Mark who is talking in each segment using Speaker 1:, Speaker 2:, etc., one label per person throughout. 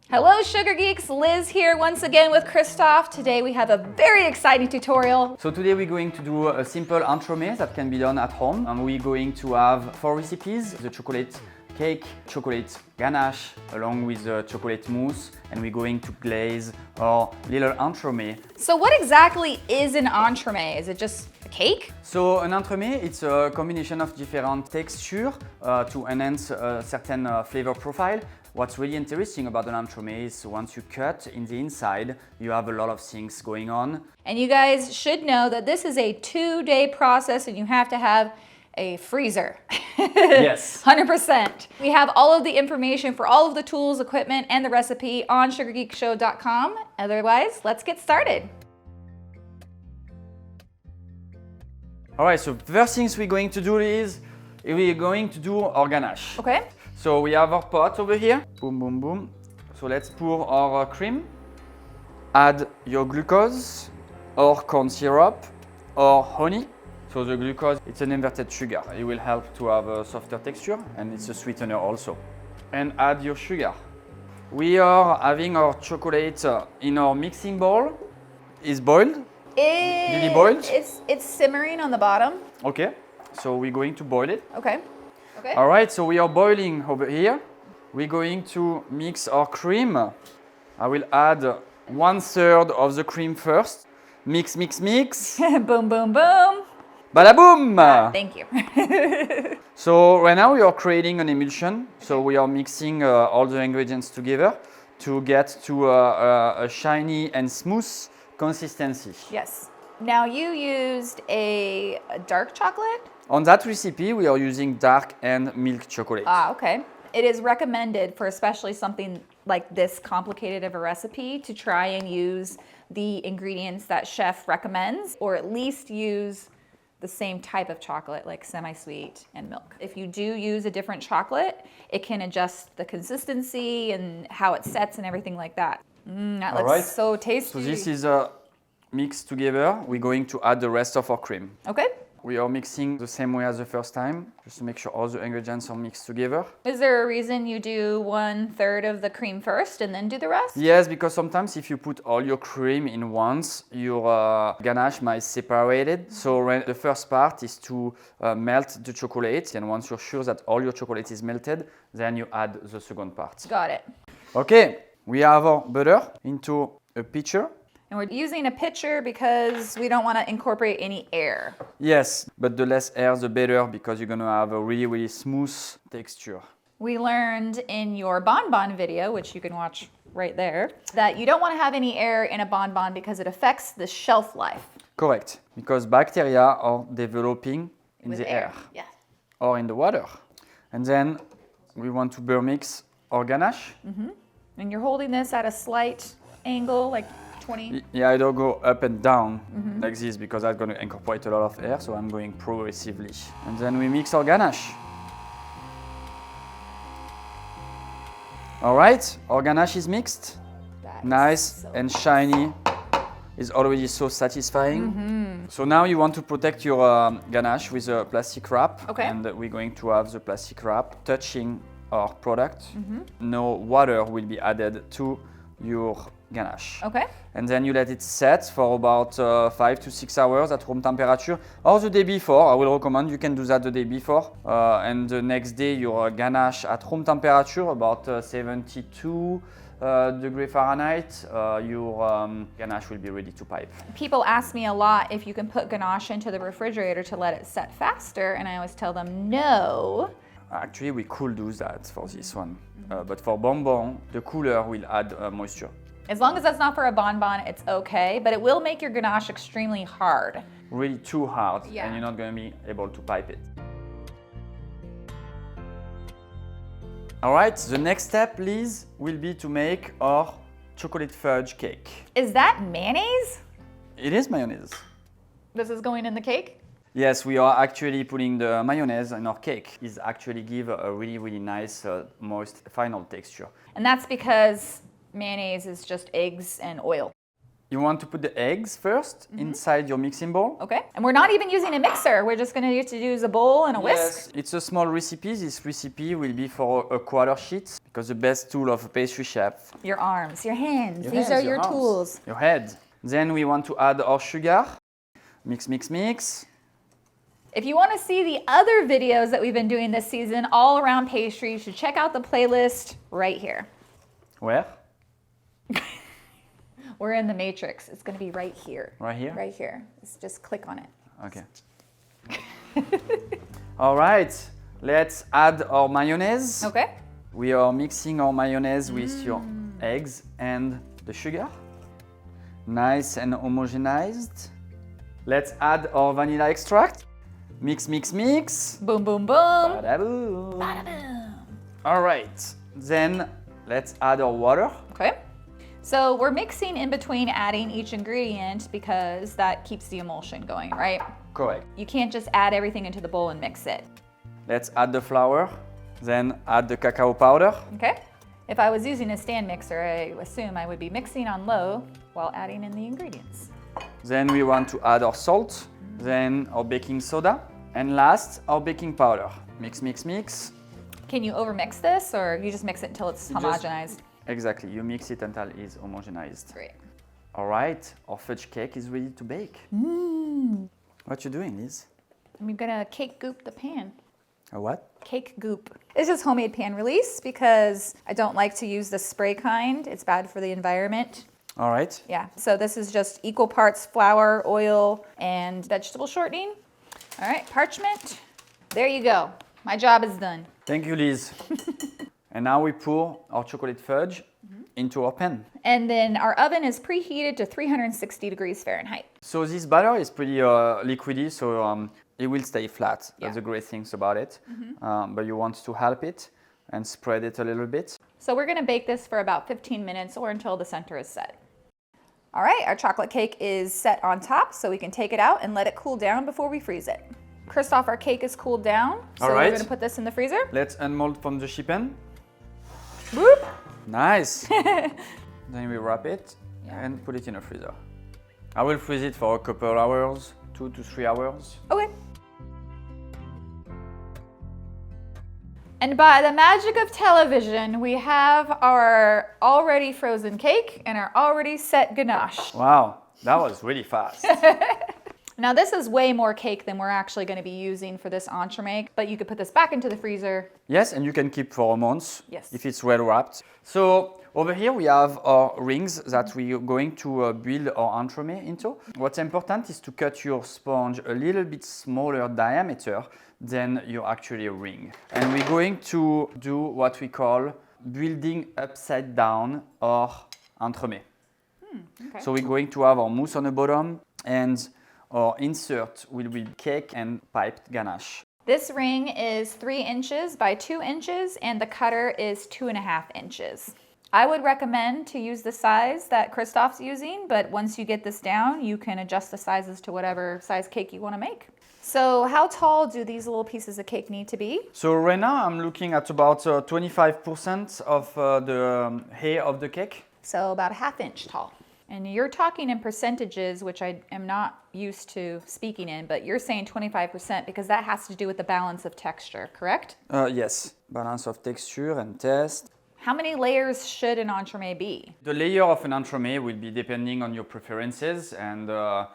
Speaker 1: Hello Sugar Geeks, Liz here once again with Christophe. Today we have a very exciting tutorial.
Speaker 2: So today we're going to do a simple entremet that can be done at home, and we're going to have 4 recipes: the chocolate cake, chocolate ganache, along with the chocolate mousse, and we're going to glaze our little entremet.
Speaker 1: So what exactly is an entremet? Is it just a cake?
Speaker 2: So an entremet, it's a combination of different texture to enhance a certain flavor profile. What's really interesting about an entremet is once you cut in the inside, you have a lot of things going on.
Speaker 1: And you guys should know that this is a 2-day process and you have to have a freezer.
Speaker 2: Yes.
Speaker 1: 100%. We have all of the information for all of the tools, equipment, and the recipe on sugargeekshow.com. Otherwise, let's get started.
Speaker 2: All right, so first things we're going to do is we're going to do our ganache.
Speaker 1: Okay.
Speaker 2: So we have our pot over here. Boom, boom, boom. So let's pour our cream. Add your glucose or corn syrup or honey. So the glucose, it's an inverted sugar. It will help to have a softer texture, and it's a sweetener also. And add your sugar. We are having our chocolate in our mixing bowl. It's boiled. Did it boil?
Speaker 1: It's simmering on the bottom.
Speaker 2: Okay, so we're going to boil it.
Speaker 1: Okay. Okay.
Speaker 2: All right, so we are boiling over here. We're going to mix our cream. I will add 1/3 of the cream first. Mix, mix, mix.
Speaker 1: Boom, boom, boom.
Speaker 2: Bada boom!
Speaker 1: Thank you.
Speaker 2: So right now we are creating an emulsion. So we are mixing all the ingredients together to get to a shiny and smooth consistency.
Speaker 1: Yes. Now you used a dark chocolate?
Speaker 2: On that recipe, we are using dark and milk chocolate.
Speaker 1: Ah, okay. It is recommended for especially something like this complicated of a recipe to try and use the ingredients that chef recommends, or at least use the same type of chocolate, like semi-sweet and milk. If you do use a different chocolate, it can adjust the consistency and how it sets and everything like that. That looks
Speaker 2: right.
Speaker 1: so tasty.
Speaker 2: So this is mixed together. We're going to add the rest of our cream.
Speaker 1: Okay.
Speaker 2: We are mixing the same way as the first time, just to make sure all the ingredients are mixed together.
Speaker 1: Is there a reason you do 1/3 of the cream first and then do the rest?
Speaker 2: Yes, because sometimes if you put all your cream in once, your ganache might separate it. So the first part is to melt the chocolate, and once you're sure that all your chocolate is melted, then you add the second part.
Speaker 1: Got it.
Speaker 2: Okay, we have our butter into a pitcher.
Speaker 1: And we're using a pitcher because we don't want to incorporate any air.
Speaker 2: Yes, but the less air, the better, because you're going to have a really, really smooth texture.
Speaker 1: We learned in your bonbon video, which you can watch right there, that you don't want to have any air in a bonbon because it affects the shelf life.
Speaker 2: Correct, because bacteria are developing in the air.
Speaker 1: Yeah.
Speaker 2: Or in the water. And then we want to Burr mix our ganache.
Speaker 1: Mm-hmm. And you're holding this at a slight angle, like 20.
Speaker 2: Yeah, I don't go up and down like this because that's going to incorporate a lot of air, so I'm going progressively. And then we mix our ganache. All right, our ganache is mixed. Nice and shiny. It's already so satisfying. So now you want to protect your ganache with a plastic wrap.
Speaker 1: Okay.
Speaker 2: And we're going to have the plastic wrap touching our product. No water will be added to your ganache.
Speaker 1: Okay.
Speaker 2: And then you let it set for about 5 to 6 hours at room temperature, or the day before. I will recommend you can do that the day before. And the next day your ganache at room temperature, about 72 degree Fahrenheit, your ganache will be ready to pipe.
Speaker 1: People ask me a lot if you can put ganache into the refrigerator to let it set faster, and I always tell them no.
Speaker 2: Actually, we could do that for this one, but for bonbon, the cooler will add moisture.
Speaker 1: As long as that's not for a bonbon, it's okay, but it will make your ganache extremely hard.
Speaker 2: Really too hard,
Speaker 1: Yeah.
Speaker 2: and you're not going to be able to pipe it. All right, the next step, Liz, will be to make our chocolate fudge cake.
Speaker 1: Is that mayonnaise?
Speaker 2: It is mayonnaise.
Speaker 1: This is going in the cake?
Speaker 2: Yes, we are actually putting the mayonnaise in our cake. It actually gives a really, really nice, moist final texture.
Speaker 1: And that's because mayonnaise is just eggs and oil.
Speaker 2: You want to put the eggs first inside your mixing bowl.
Speaker 1: Okay. And we're not even using a mixer. We're just going to use a bowl and a whisk.
Speaker 2: Yes, it's a small recipe. This recipe will be for a quarter sheet because the best tool of a pastry chef.
Speaker 1: Your arms, your hands.
Speaker 2: Your
Speaker 1: These
Speaker 2: hands,
Speaker 1: are your
Speaker 2: arms,
Speaker 1: tools.
Speaker 2: Your head. Then we want to add our sugar. Mix, mix, mix.
Speaker 1: If you want to see the other videos that we've been doing this season all around pastry, you should check out the playlist right here.
Speaker 2: Where?
Speaker 1: We're in the matrix. It's going to be right here.
Speaker 2: Right here?
Speaker 1: Right here. Just click on it.
Speaker 2: Okay. All right. Let's add our mayonnaise.
Speaker 1: Okay.
Speaker 2: We are mixing our mayonnaise with your eggs and the sugar. Nice and homogenized. Let's add our vanilla extract. Mix, mix, mix.
Speaker 1: Boom, boom, boom.
Speaker 2: Bada boom.
Speaker 1: Bada boom.
Speaker 2: All right. Then let's add our water.
Speaker 1: Okay. So we're mixing in between adding each ingredient because that keeps the emulsion going, right?
Speaker 2: Correct.
Speaker 1: You can't just add everything into the bowl and mix it.
Speaker 2: Let's add the flour. Then add the cacao powder.
Speaker 1: Okay. If I was using a stand mixer, I assume I would be mixing on low while adding in the ingredients.
Speaker 2: Then we want to add our salt. Then our baking soda. And last, our baking powder. Mix, mix, mix.
Speaker 1: Can you overmix this or you just mix it until it's homogenized?
Speaker 2: Exactly, you mix it until it's homogenized.
Speaker 1: Great.
Speaker 2: All right, our fudge cake is ready to bake. What you doing, Liz?
Speaker 1: I'm gonna cake goop the pan.
Speaker 2: A what?
Speaker 1: Cake goop. It's just homemade pan release because I don't like to use the spray kind. It's bad for the environment.
Speaker 2: All right.
Speaker 1: Yeah, so this is just equal parts flour, oil, and vegetable shortening. All right, parchment. There you go. My job is done.
Speaker 2: Thank you, Liz. And now we pour our chocolate fudge into our pan.
Speaker 1: And then our oven is preheated to 360 degrees Fahrenheit.
Speaker 2: So this batter is pretty liquidy, so it will stay flat.
Speaker 1: Yeah.
Speaker 2: That's the great things about it. But you want to help it and spread it a little bit.
Speaker 1: So we're gonna bake this for about 15 minutes or until the center is set. All right, our chocolate cake is set on top, so we can take it out and let it cool down before we freeze it. Christophe, our cake is cooled down, so
Speaker 2: All right.
Speaker 1: we're gonna put this in the freezer.
Speaker 2: Let's unmold from the sheet-pan.
Speaker 1: Boop.
Speaker 2: Nice. Then we wrap it and put it in a freezer. I will freeze it for a couple hours, 2 to 3 hours.
Speaker 1: Okay. And by the magic of television, we have our already frozen cake and our already set ganache.
Speaker 2: Wow, that was really fast.
Speaker 1: Now this is way more cake than we're actually going to be using for this entremet, but you could put this back into the freezer.
Speaker 2: Yes, and you can keep for a month
Speaker 1: Yes.
Speaker 2: if it's well wrapped. So over here we have our rings that we are going to build our entremet into. What's important is to cut your sponge a little bit smaller diameter than your actual ring. And we're going to do what we call building upside down our entremet.
Speaker 1: Okay.
Speaker 2: So we're going to have our mousse on the bottom and our insert will be cake and piped ganache.
Speaker 1: This ring is 3 inches by 2 inches and the cutter is 2.5 inches. I would recommend to use the size that Christophe's using, but once you get this down, you can adjust the sizes to whatever size cake you want to make. So how tall do these little pieces of cake need to be?
Speaker 2: So right now I'm looking at about 25% of the hair of the cake.
Speaker 1: So about a 1/2 inch tall. And you're talking in percentages, which I am not used to speaking in, but you're saying 25% because that has to do with the balance of texture, correct?
Speaker 2: Yes, balance of texture and taste.
Speaker 1: How many layers should an entremet be?
Speaker 2: The layer of an entremet will be depending on your preferences, and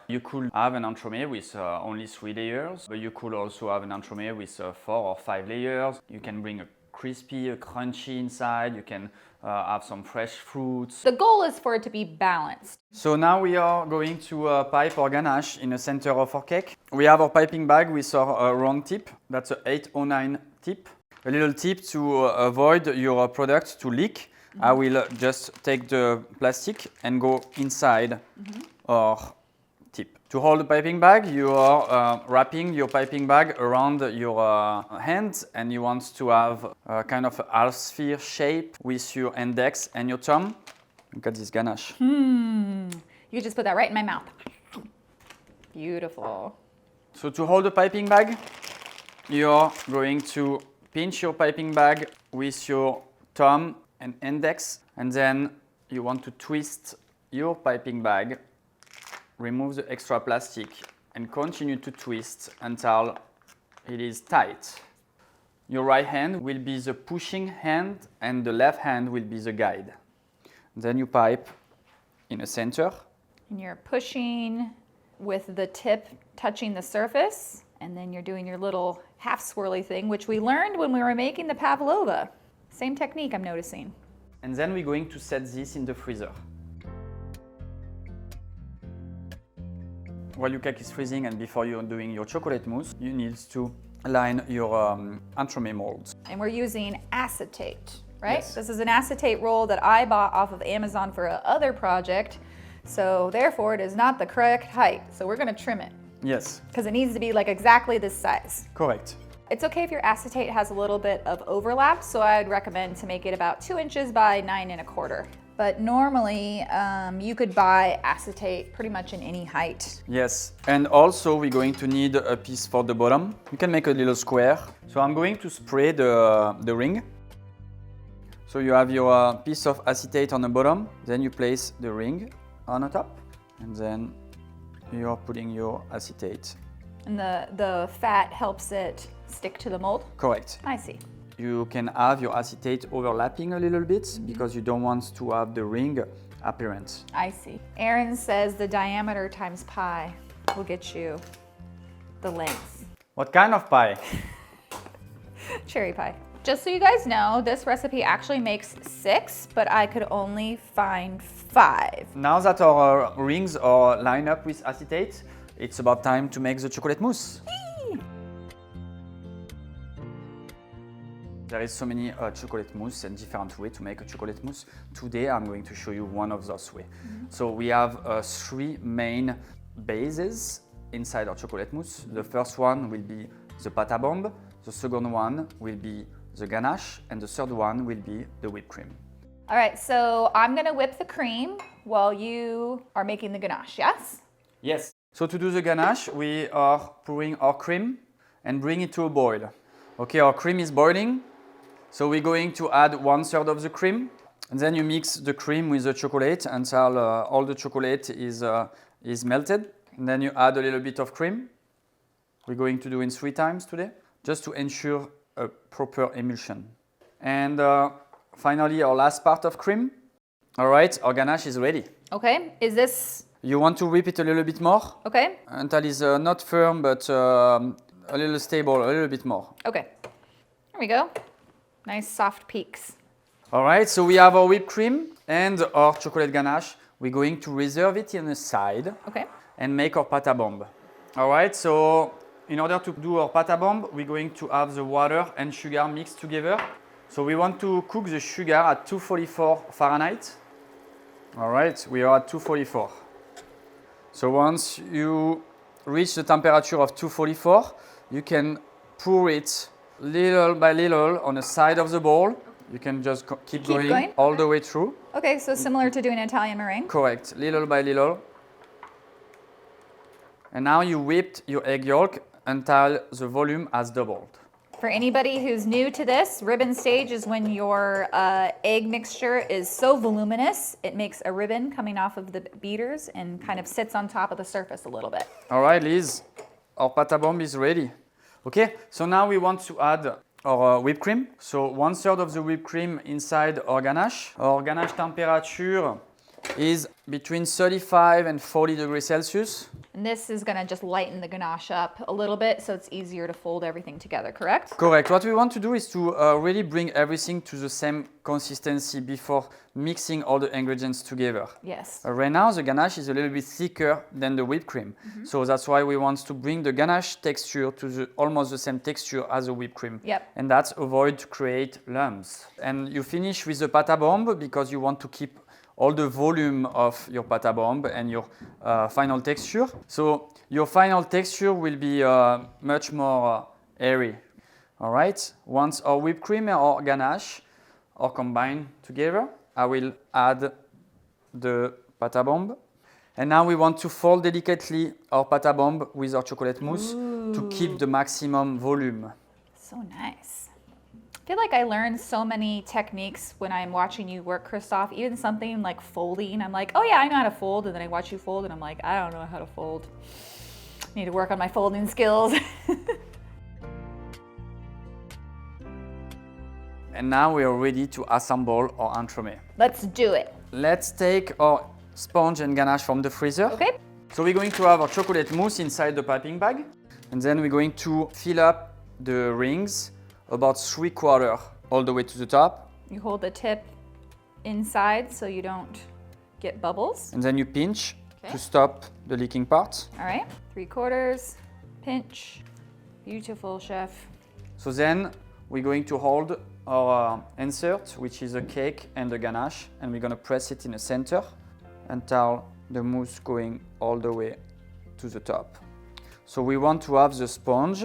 Speaker 2: you could have an entremet with only 3 layers, but you could also have an entremet with 4 or 5 layers. You can bring a crispy, a crunchy inside. You can have some fresh fruits.
Speaker 1: The goal is for it to be balanced.
Speaker 2: So now we are going to pipe our ganache in the center of our cake. We have our piping bag with our round tip. That's an 809 tip. A little tip to avoid your product to leak. I will just take the plastic and go inside our tip. To hold the piping bag, you are wrapping your piping bag around your hand, and you want to have a kind of a half sphere shape with your index and your thumb. Look at this ganache.
Speaker 1: You just put that right in my mouth. Beautiful.
Speaker 2: So to hold the piping bag, you're going to pinch your piping bag with your thumb and index, and then you want to twist your piping bag, remove the extra plastic, and continue to twist until it is tight. Your right hand will be the pushing hand and the left hand will be the guide. Then you pipe in the center.
Speaker 1: And you're pushing with the tip touching the surface, and then you're doing your little half swirly thing, which we learned when we were making the pavlova. Same technique, I'm noticing.
Speaker 2: And then we're going to set this in the freezer. While your cake is freezing and before you're doing your chocolate mousse, you need to line your Entremet molds.
Speaker 1: And we're using acetate, right?
Speaker 2: Yes.
Speaker 1: This is an acetate roll that I bought off of Amazon for another project. So therefore it is not the correct height. So we're gonna trim it.
Speaker 2: Yes.
Speaker 1: Because it needs to be like exactly this size.
Speaker 2: Correct.
Speaker 1: It's okay if your acetate has a little bit of overlap, so I'd recommend to make it about 2 inches by 9 1/4. But normally you could buy acetate pretty much in any height.
Speaker 2: Yes, and also we're going to need a piece for the bottom. You can make a little square. So I'm going to spray the ring. So you have your piece of acetate on the bottom, then you place the ring on the top, and then you're putting your acetate.
Speaker 1: And the fat helps it stick to the mold?
Speaker 2: Correct.
Speaker 1: I see.
Speaker 2: You can have your acetate overlapping a little bit because you don't want to have the ring appearance.
Speaker 1: I see. Aaron says the diameter times pi will get you the length.
Speaker 2: What kind of pie?
Speaker 1: Cherry pie. Just so you guys know, this recipe actually makes 6, but I could only find 5.
Speaker 2: Now that our rings are lined up with acetate, it's about time to make the chocolate mousse. There is so many chocolate mousse and different ways to make a chocolate mousse. Today I'm going to show you one of those ways. So we have 3 main bases inside our chocolate mousse. The first one will be the pâte à bombe, the second one will be the ganache, and the third one will be the whipped cream.
Speaker 1: All right, so I'm gonna whip the cream while you are making the ganache, yes?
Speaker 2: Yes. So to do the ganache, we are pouring our cream and bring it to a boil. Okay, our cream is boiling. So we're going to add 1/3 of the cream, and then you mix the cream with the chocolate until all the chocolate is melted. And then you add a little bit of cream. We're going to do in 3 times today, just to ensure a proper emulsion. And finally, our last part of cream. All right, our ganache is ready.
Speaker 1: Okay, is this,
Speaker 2: You want to whip it a little bit more
Speaker 1: okay?
Speaker 2: until it's not firm, but a little stable, a little bit more.
Speaker 1: Okay, there we go. Nice soft peaks.
Speaker 2: All right, so we have our whipped cream and our chocolate ganache. We're going to reserve it on the side
Speaker 1: Okay.
Speaker 2: and make our pâte à bombe. All right, so in order to do our pâte à bombe, we're going to have the water and sugar mixed together. So we want to cook the sugar at 244 Fahrenheit. All right, we are at 244. So once you reach the temperature of 244, you can pour it little by little on the side of the bowl. You can just keep going all the way through.
Speaker 1: Okay, so similar to doing Italian meringue.
Speaker 2: Correct, little by little. And now you whipped your egg yolk until the volume has doubled.
Speaker 1: For anybody who's new to this, ribbon stage is when your egg mixture is so voluminous, it makes a ribbon coming off of the beaters and kind of sits on top of the surface a little bit.
Speaker 2: All right, Liz, our pâte à bombe is ready. Okay, so now we want to add our whipped cream. So 1/3 of the whipped cream inside our ganache. Our ganache temperature is between 35 and 40 degrees Celsius.
Speaker 1: And this is gonna just lighten the ganache up a little bit so it's easier to fold everything together, correct?
Speaker 2: Correct. What we want to do is to really bring everything to the same consistency before mixing all the ingredients together.
Speaker 1: Yes.
Speaker 2: Right now, the ganache is a little bit thicker than the whipped cream. So that's why we want to bring the ganache texture to almost the same texture as the whipped cream.
Speaker 1: Yep.
Speaker 2: And that's avoid to create lumps. And you finish with the pâte à bombe because you want to keep all the volume of your pâte à bombe and your final texture. So your final texture will be much more airy. All right. Once our whipped cream and our ganache are combined together, I will add the pâte à bombe. And now we want to fold delicately our pâte à bombe with our chocolate mousse to keep the maximum volume.
Speaker 1: So nice. I feel like I learned so many techniques when I'm watching you work, Christophe. Even something like folding, I'm like, oh yeah, I know how to fold. And then I watch you fold and I'm like, I don't know how to fold. Need to work on my folding skills.
Speaker 2: And now we are ready to assemble our entremet.
Speaker 1: Let's do it.
Speaker 2: Let's take our sponge and ganache from the freezer.
Speaker 1: Okay.
Speaker 2: So we're going to have our chocolate mousse inside the piping bag. And then we're going to fill up the rings about 3/4 all the way to the top.
Speaker 1: You hold the tip inside so you don't get bubbles.
Speaker 2: And then you pinch
Speaker 1: Okay.
Speaker 2: to stop the leaking part.
Speaker 1: All right, 3/4, pinch. Beautiful, chef.
Speaker 2: So then we're going to hold our insert, which is a cake and the ganache, and we're going to press it in the center until the mousse going all the way to the top. So we want to have the sponge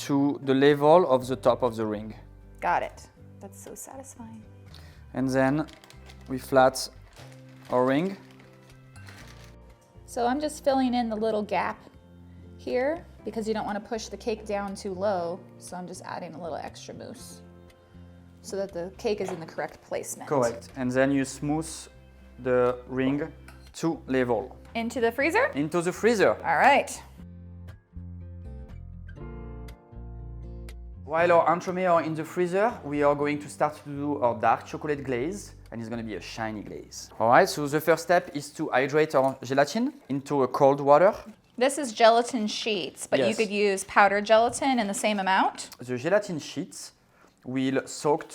Speaker 2: to the level of the top of the ring.
Speaker 1: Got it. That's so satisfying.
Speaker 2: And then we flat our ring.
Speaker 1: So I'm just filling in the little gap here because you don't want to push the cake down too low. So I'm just adding a little extra mousse so that the cake is in the correct placement.
Speaker 2: Correct. And then you smooth the ring to level.
Speaker 1: Into the freezer?
Speaker 2: Into the freezer.
Speaker 1: All right.
Speaker 2: While our entremet are in the freezer, we are going to start to do our dark chocolate glaze, and it's going to be a shiny glaze. All right, so the first step is to hydrate our gelatin into a cold water.
Speaker 1: This is gelatin sheets, but you
Speaker 2: Yes.
Speaker 1: could use powdered gelatin in the same amount.
Speaker 2: The gelatin sheets will soak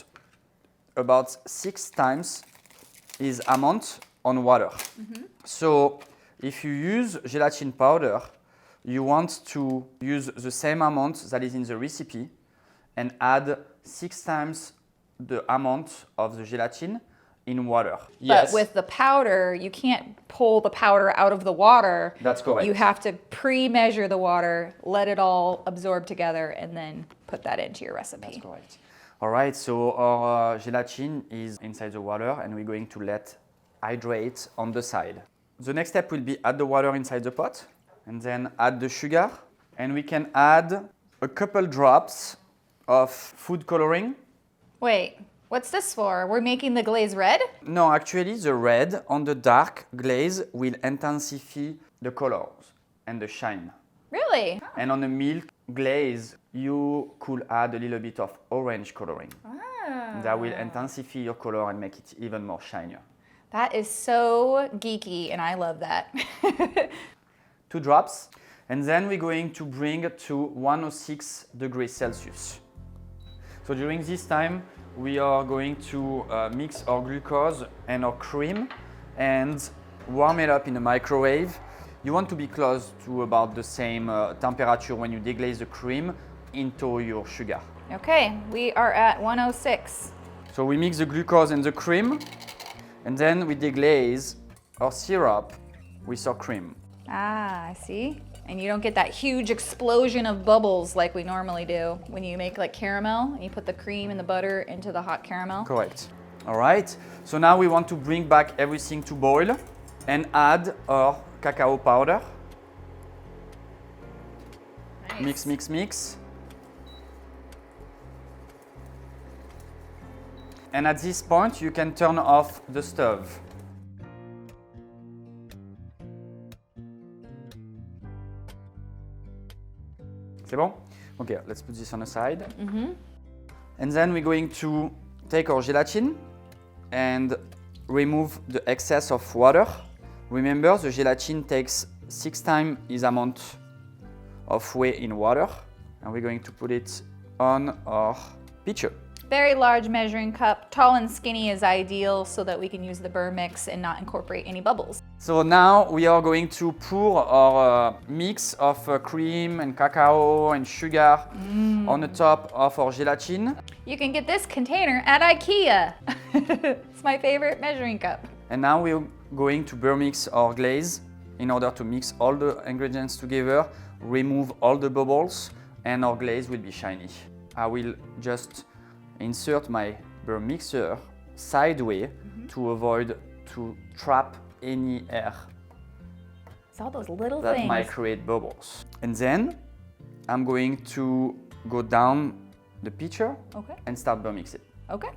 Speaker 2: about 6 times its amount on water. So if you use gelatin powder, you want to use the same amount that is in the recipe and add 6 times the amount of the gelatin in water.
Speaker 1: But with the powder, you can't pull the powder out of the water.
Speaker 2: That's correct.
Speaker 1: You have to pre-measure the water, let it all absorb together, and then put that into your recipe.
Speaker 2: That's correct. All right, so our gelatin is inside the water and we're going to let hydrate on the side. The next step will be add the water inside the pot and then add the sugar, and we can add a couple drops of food coloring.
Speaker 1: Wait, what's this for? We're making the glaze red?
Speaker 2: No, actually the red on the dark glaze will intensify the colors and the shine.
Speaker 1: Really?
Speaker 2: And on the milk glaze, you could add a little bit of orange coloring.
Speaker 1: Ah.
Speaker 2: That will intensify your color and make it even more shinier.
Speaker 1: That is so geeky, and I love that.
Speaker 2: 2 drops, and then we're going to bring to 106 degrees Celsius. So during this time, we are going to mix our glucose and our cream and warm it up in the microwave. You want to be close to about the same temperature when you deglaze the cream into your sugar.
Speaker 1: Okay, we are at 106.
Speaker 2: So we mix the glucose and the cream, and then we deglaze our syrup with our cream.
Speaker 1: Ah, I see. And you don't get that huge explosion of bubbles like we normally do when you make like caramel and you put the cream and the butter into the hot caramel.
Speaker 2: Correct. All right, so now we want to bring back everything to boil and add our cacao powder.
Speaker 1: Nice.
Speaker 2: Mix, mix, mix. And at this point, you can turn off the stove. C'est bon? Okay, let's put this on the side. And then we're going to take our gelatin and remove the excess of water. Remember, the gelatin takes 6 times its amount of weight in water. And we're going to put it on our pitcher.
Speaker 1: Very large measuring cup, tall and skinny is ideal so that we can use the Burr mix and not incorporate any bubbles.
Speaker 2: So now we are going to pour our mix of cream and cacao and sugar on the top of our gelatin.
Speaker 1: You can get this container at IKEA. It's my favorite measuring cup.
Speaker 2: And now we're going to Burr mix our glaze in order to mix all the ingredients together, remove all the bubbles, and our glaze will be shiny. I will just insert my Burr mixer sideways to avoid to trap any air
Speaker 1: It's all those little
Speaker 2: that
Speaker 1: things.
Speaker 2: might create bubbles. And then I'm going to go down the pitcher
Speaker 1: Okay.
Speaker 2: and start Burr mix it.
Speaker 1: Okay.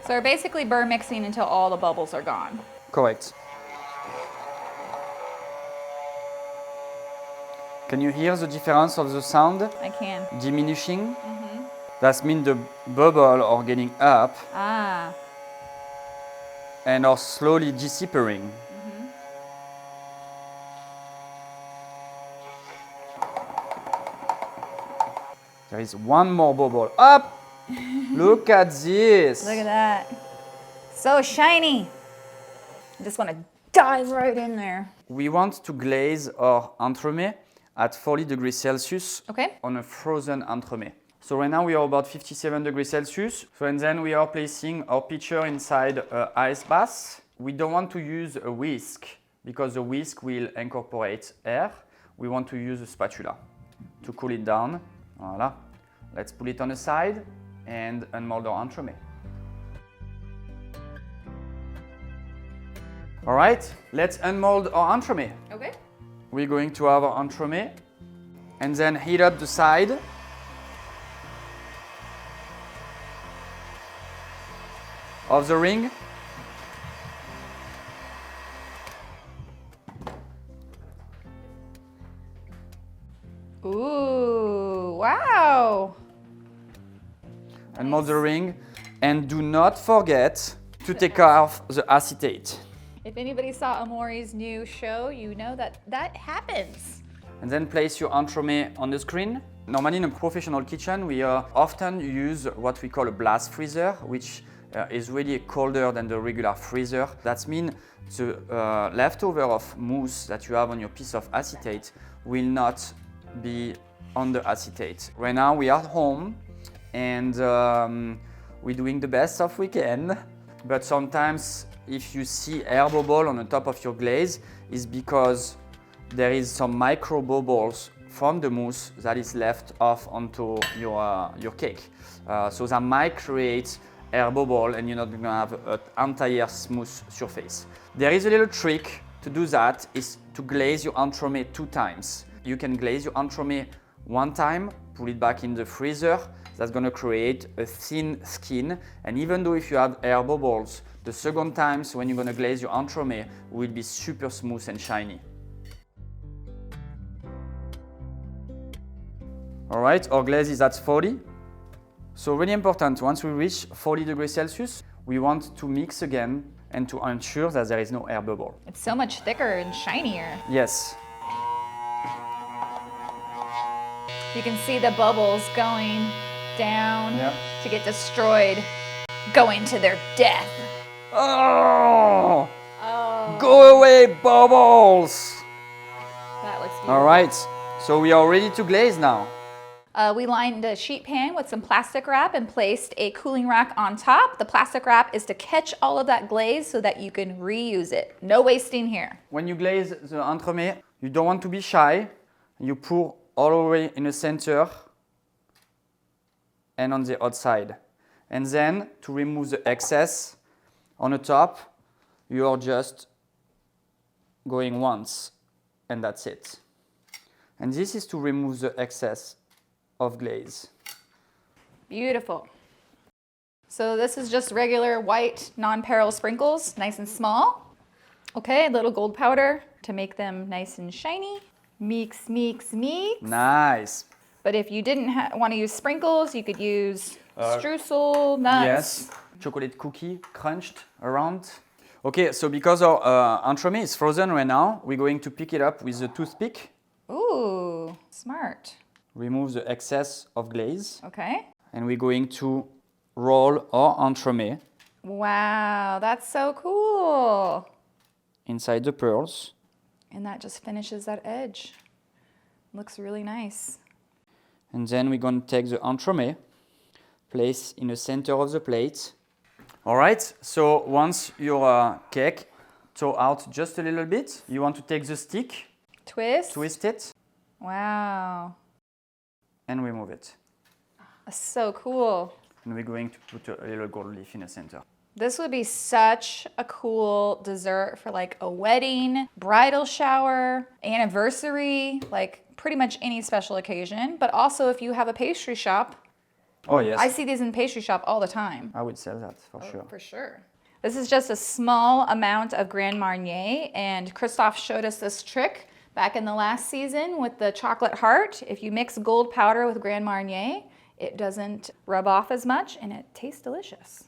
Speaker 1: So we're basically Burr mixing until all the bubbles are gone.
Speaker 2: Correct. Can you hear the difference of the sound?
Speaker 1: I can.
Speaker 2: Diminishing. That means the bubble are getting up
Speaker 1: Ah.
Speaker 2: and are slowly disappearing. There is one more bubble up. Look at this.
Speaker 1: Look at that. So shiny. I just want to dive right in there.
Speaker 2: We want to glaze our entremet at 40 degrees Celsius
Speaker 1: Okay.
Speaker 2: on a frozen entremet. So right now we are about 57 degrees Celsius. So and then we are placing our pitcher inside an ice bath. We don't want to use a whisk because the whisk will incorporate air. We want to use a spatula to cool it down. Voila. Let's put it on the side and unmold our entremet. All right, let's unmold our entremet.
Speaker 1: Okay.
Speaker 2: We're going to have our entremet and then heat up the side. Of the ring.
Speaker 1: Ooh, wow.
Speaker 2: And mold the ring. And do not forget to take off the acetate.
Speaker 1: If anybody saw Amori's new show, you know that that happens.
Speaker 2: And then place your entremet on the screen. Normally in a professional kitchen, we often use what we call a blast freezer, which is really colder than the regular freezer. That means the leftover of mousse that you have on your piece of acetate will not be on the acetate. Right now we are at home and we're doing the best of we can, but sometimes if you see air bubble on the top of your glaze, it's because there is some micro bubbles from the mousse that is left off onto your cake. So that might create air bubble and you're not going to have an entire smooth surface. There is a little trick to do that, is to glaze your entremet 2 times. You can glaze your entremet 1 time, put it back in the freezer. That's going to create a thin skin, and even though if you have air bubbles, the second time when you're going to glaze your entremet will be super smooth and shiny. All right, our glaze is at 40. So really important, once we reach 40 degrees Celsius, we want to mix again and to ensure that there is no air bubble.
Speaker 1: It's so much thicker and shinier.
Speaker 2: Yes.
Speaker 1: You can see the bubbles going down
Speaker 2: Yep.
Speaker 1: to get destroyed, going to their death.
Speaker 2: Oh!
Speaker 1: Oh,
Speaker 2: Go away, bubbles!
Speaker 1: that looks beautiful.
Speaker 2: All right, so we are ready to glaze now.
Speaker 1: We lined a sheet pan with some plastic wrap and placed a cooling rack on top. The plastic wrap is to catch all of that glaze so that you can reuse it. No wasting here.
Speaker 2: When you glaze the entremet, you don't want to be shy. You pour all the way in the center and on the outside. And then to remove the excess on the top, you are just going once and that's it. And this is to remove the excess of glaze.
Speaker 1: Beautiful. So this is just regular white non-peril sprinkles, nice and small. Okay, a little gold powder to make them nice and shiny. Mix, mix, mix.
Speaker 2: Nice.
Speaker 1: But if you didn't want to use sprinkles, you could use streusel, nuts.
Speaker 2: Yes, chocolate cookie crunched around. Okay, so because our entremet is frozen right now, we're going to pick it up with a toothpick.
Speaker 1: Ooh, smart.
Speaker 2: Remove the excess of glaze.
Speaker 1: Okay.
Speaker 2: And we're going to roll our entremet
Speaker 1: Wow, that's so cool.
Speaker 2: inside the pearls.
Speaker 1: And that just finishes that edge. Looks really nice.
Speaker 2: And then we're going to take the entremet, place in the center of the plate. All right, so once your cake thaw out just a little bit, you want to take the stick,
Speaker 1: Twist.
Speaker 2: twist it,
Speaker 1: Wow.
Speaker 2: and remove it.
Speaker 1: That's so cool.
Speaker 2: And we're going to put a little gold leaf in the center.
Speaker 1: This would be such a cool dessert for like a wedding, bridal shower, anniversary, like pretty much any special occasion, but also if you have a pastry shop.
Speaker 2: Oh yes.
Speaker 1: I see these in pastry shop all the time.
Speaker 2: I would sell that for sure.
Speaker 1: For sure. This is just a small amount of Grand Marnier, and Christophe showed us this trick back in the last season with the chocolate heart. If you mix gold powder with Grand Marnier, it doesn't rub off as much and it tastes delicious.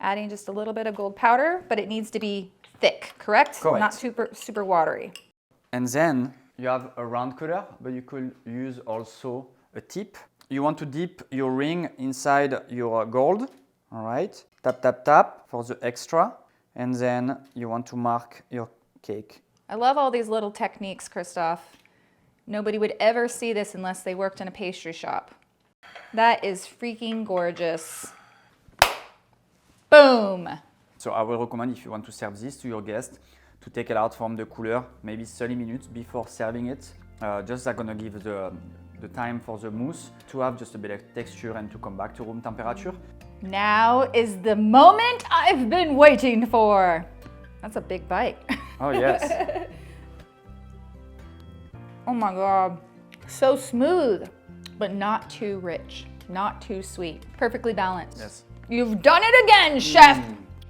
Speaker 1: Adding just a little bit of gold powder, but it needs to be thick, correct?
Speaker 2: Correct.
Speaker 1: Not super watery.
Speaker 2: And then you have a round cutter, but you could use also a tip. You want to dip your ring inside your gold, all right? Tap, tap, tap for the extra. And then you want to mark your cake.
Speaker 1: I love all these little techniques, Christophe. Nobody would ever see this unless they worked in a pastry shop. That is freaking gorgeous. Boom!
Speaker 2: So I will recommend if you want to serve this to your guest, to take it out from the cooler, maybe 30 minutes before serving it. Just that's gonna give the time for the mousse to have just a bit of texture and to come back to room temperature.
Speaker 1: Now is the moment I've been waiting for. That's a big bite.
Speaker 2: Oh yes.
Speaker 1: Oh my God. So smooth, but not too rich, not too sweet. Perfectly balanced.
Speaker 2: Yes.
Speaker 1: You've done it again, chef.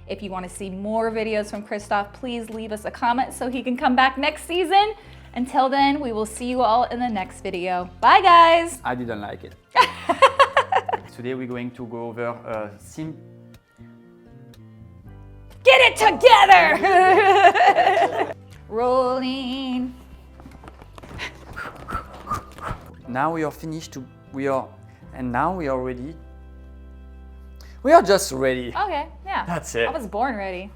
Speaker 1: If you want to see more videos from Christophe, please leave us a comment so he can come back next season. Until then, we will see you all in the next video. Bye, guys.
Speaker 2: I didn't like it. Today we're going to go over
Speaker 1: Get it together! Rolling.
Speaker 2: Now we are finished now we are ready. We are just ready.
Speaker 1: Okay, yeah.
Speaker 2: That's it.
Speaker 1: I was born ready.